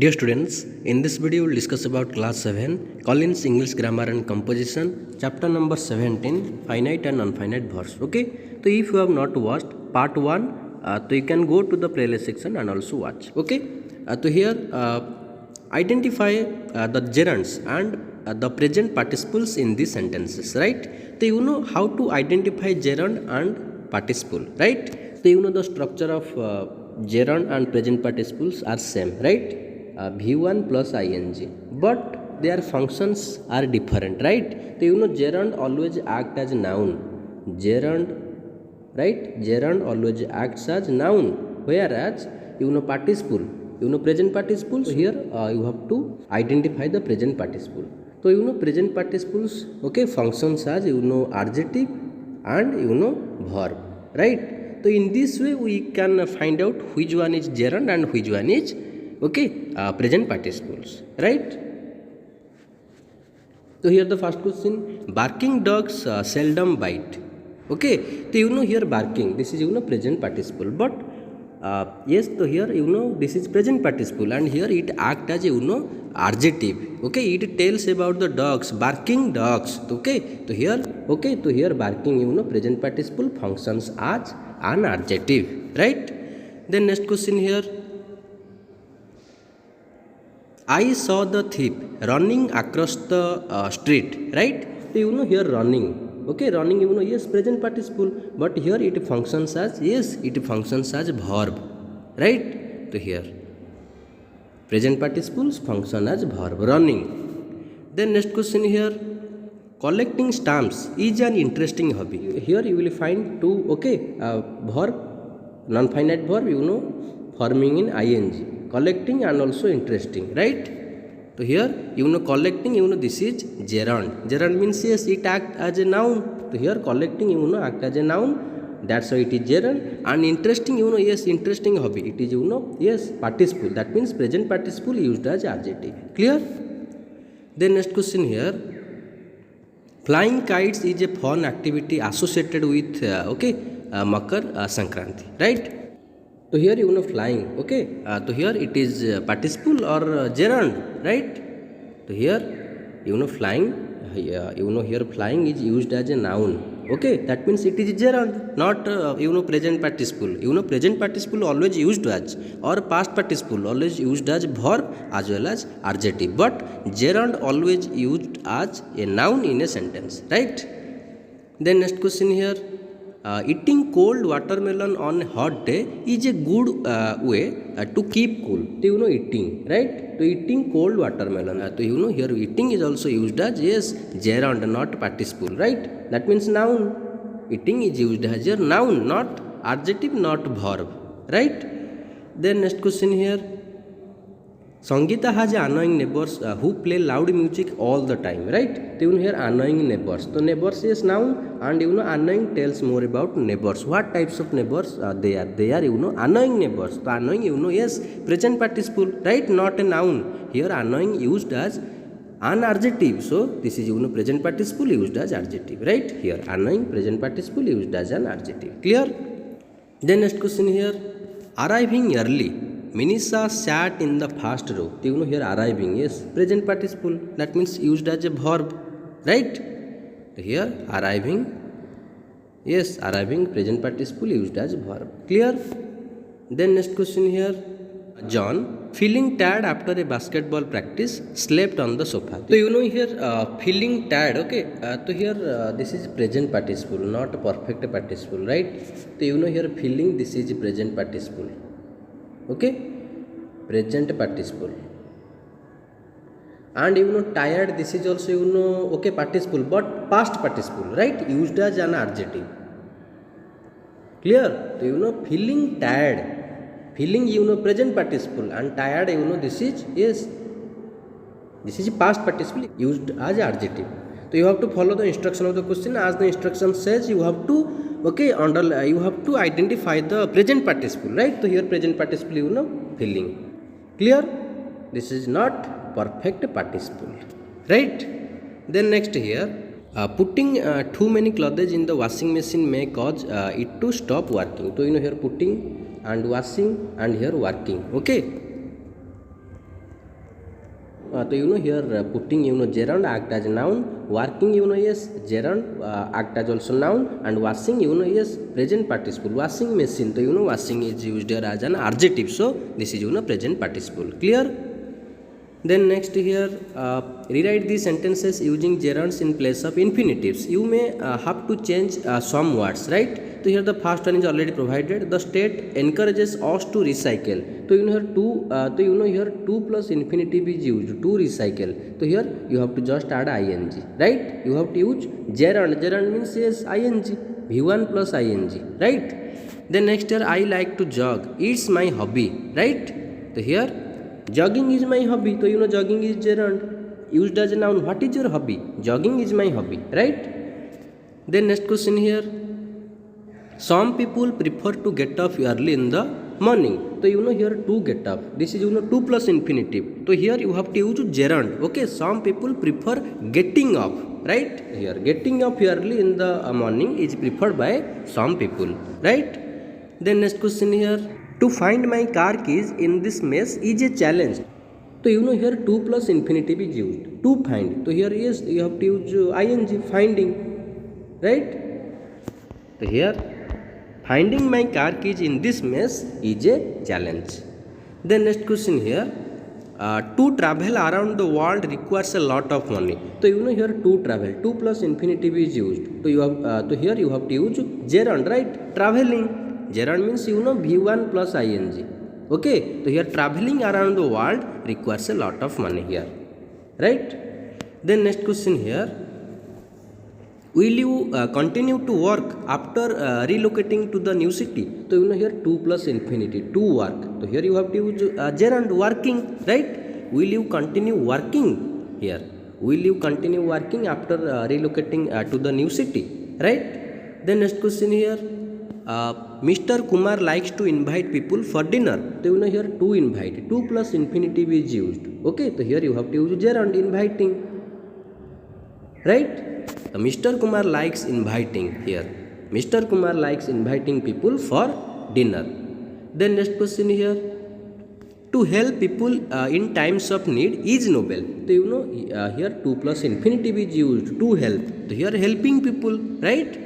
Dear students, in this video we will discuss about class 7 Collins English Grammar and Composition, chapter number 17 Finite and Unfinite Verbs. Okay, so if you have not watched part 1, so you can go to the playlist section and also watch. Okay, so here identify the gerunds and the present participles in these sentences, right? So you know how to identify gerund and participle, right? So you know the structure of gerund and present participles are same, right? V1 plus ing, but their functions are different, right? So you know gerund always act as noun, gerund, right? Gerund always acts as noun, whereas you know participle, you know present participle. So here you have to identify the present participle. So you know present participles, okay, functions as you know adjective and you know verb, right? So in this way we can find out which one is gerund and which one is present participles, right? So here the first question: barking dogs seldom bite. Okay, so you know here barking, this is you know present participle, but yes, so here you know this is present participle and here it act as you know adjective. Okay, it tells about the dogs, barking dogs. Okay, so here barking you know present participle functions as an adjective, right? Then next question here: I saw the thief running across the street, right? So you know here running, okay, running you know yes present participle, but here it functions as verb, right? So here present participles function as verb, running. Then next question here: collecting stamps is an interesting hobby. Here you will find two verb, non-finite verb you know forming in ing. Collecting and also interesting, right? So here you know collecting you know this is gerund. Gerund means yes it act as a noun. So here collecting you know act as a noun. That's why it is gerund. And interesting you know yes interesting hobby. It is you know yes participle. That means present participle used as adjective. Clear? Then next question here: flying kites is a fun activity associated with Makar Sankranti, right? So here you know flying, okay. So here it is participle or gerund, right? So here you know flying, you know here flying is used as a noun, okay. That means it is gerund, not you know present participle. You know present participle always used as, or past participle always used as verb as well as adjective, but gerund always used as a noun in a sentence, right? Then next question here: eating cold watermelon on a hot day is a good way to keep cool. So you know eating, right? So eating cold watermelon. So you know here eating is also used as yes gerund, not participle, right? That means noun. Eating is used as a noun, not adjective, not verb, right? Then next question here: Sangeeta has annoying neighbors who play loud music all the time, right? So you know here annoying neighbors. So neighbors is noun, and you know annoying tells more about neighbors. What types of neighbors they are? They are you know annoying neighbors. So annoying you know yes present participle, right? Not a noun. Here annoying used as an adjective. So this is you know present participle used as adjective, right? Here annoying present participle used as an adjective. Clear? Then next question here: arriving early. Minisha sat in the first row. Do you know here arriving? Yes, present participle. That means used as a verb, right? Here arriving. Yes, arriving present participle used as a verb. Clear? Then next question here: John, feeling tired after a basketball practice, slept on the sofa. So you know here feeling tired. Okay. So here this is present participle, not a perfect participle, right? So you know here feeling, this is present participle. Okay, present participle. And you know tired, this is also you know okay participle, but past participle, right? Used as an adjective. Clear? So you know feeling tired, feeling you know present participle, and tired you know this is yes this is past participle used as adjective. So you have to follow the instruction of the question. As the instruction says, you have to you have to identify the present participle, right? So here present participle you know feeling. Clear? This is not perfect participle, right? Then next here: putting too many clothes in the washing machine may cause it to stop working. So you know here putting and washing and here working, okay. तो here putting gerund act as noun, working yes gerund act as also noun, and washing yes present participle, washing machine, तो washing is used here as an adjective, so this is present participle. Clear? Then next here rewrite these sentences using gerunds in place of infinitives. You may have to change some words, right? So here the first one is already provided. The state encourages us to recycle. So here two plus infinitive is used to recycle. So here you have to just add ing, right? You have to use gerund. Gerund means yes ing, v1 plus ing, right? Then next here I like to jog. It's my hobby, right? So here jogging is my hobby. So jogging is gerund used as a noun. What is your hobby? Jogging is my hobby, right? Then next question here. Some people prefer to get up early in the morning. So here to get up. This is two plus infinitive. So here you have to use gerund. Okay. Some people prefer getting up, right? Here getting up early in the morning is preferred by some people, right? Then next question here. To find my car keys in this mess is a challenge. So here two plus infinitive is used to find. So here yes you have to use ing, finding, right? So here finding my car keys in this mess is a challenge. Then next question here. To travel around the world requires a lot of money. So here to travel, two plus infinitive is used. So you have here you have to use gerund, right? Traveling. Gerund means v1 plus ing. Okay. So here traveling around the world requires a lot of money here, right? Then next question here. Will you continue to work after relocating to the new city? So here two plus infinity, to work. So here you have to use gerund, working, right? Will you continue working here? Will you continue working after relocating to the new city, right? Then next question here. Mr. Kumar likes to invite people for dinner. So here to invite, two plus infinitive is used. Okay, so here you have to use gerund, inviting, right? Mr. Kumar likes inviting here. Mr. Kumar likes inviting people for dinner. Then next question here. To help people in times of need is noble. So here two plus infinitive is used to help. So here helping people, right?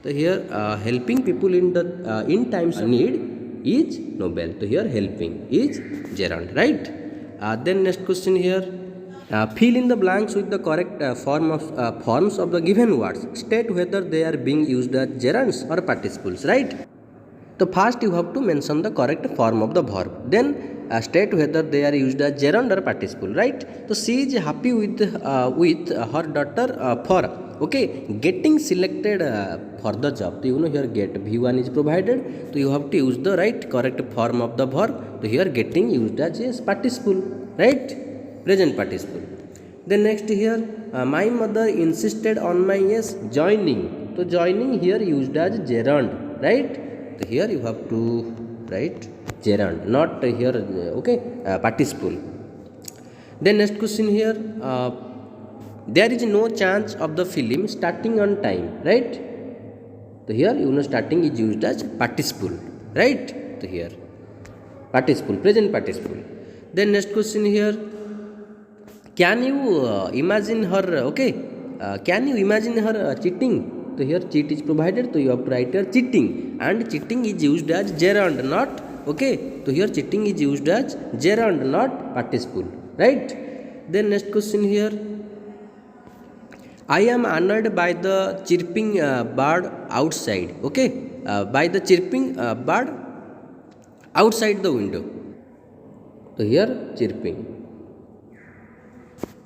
So here helping people in times of need is noble. So here helping is gerund, right? Then next question here. Fill in the blanks with the correct forms of the given words. State whether they are being used as gerunds or participles, right? So first you have to mention the correct form of the verb. Then state whether they are used as gerund or participle, right? So she is happy with her daughter for getting selected for the job. So here get v1 is provided. So you have to use the right correct form of the verb. So here getting used as yes participle, right? Present participle. Then next here my mother insisted on my yes joining. So joining here used as gerund, right? So here you have to write gerund, not here participle. Then next question here. There is no chance of the film starting on time, right? So here starting is used as participle, right? So here participle, present participle. Then next question here. Can you imagine her? Can you imagine her cheating? So here cheat is provided. So you have to write here cheating, and cheating is used as gerund, not So here cheating is used as gerund, not participle, right? Then next question here. I am honored by the chirping bird outside. By the chirping bird outside the window. So here chirping.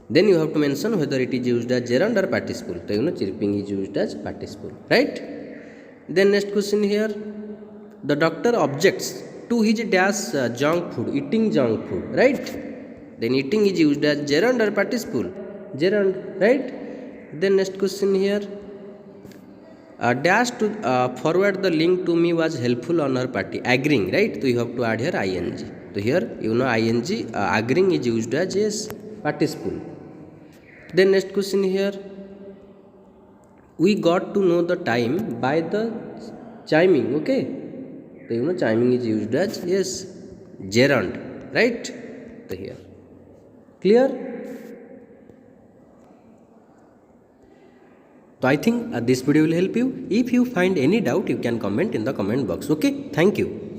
Then you have to mention whether it is used as gerund or participle. So chirping is used as participle, right? Then next question here. The doctor objects to his dash junk food, eating junk food, right? Then eating is used as gerund or participle? Gerund, right? Then next question here. Dash to forward the link to me was helpful on her party. Agreeing, right? So you have to add here ing. So here ing agreeing is used as yes participle. Then next question here. We got to know the time by the chiming. So chiming is used as yes gerund, right? So here Clear? So I think this video will help you. If you find any doubt, you can comment in the comment box. Okay, thank you.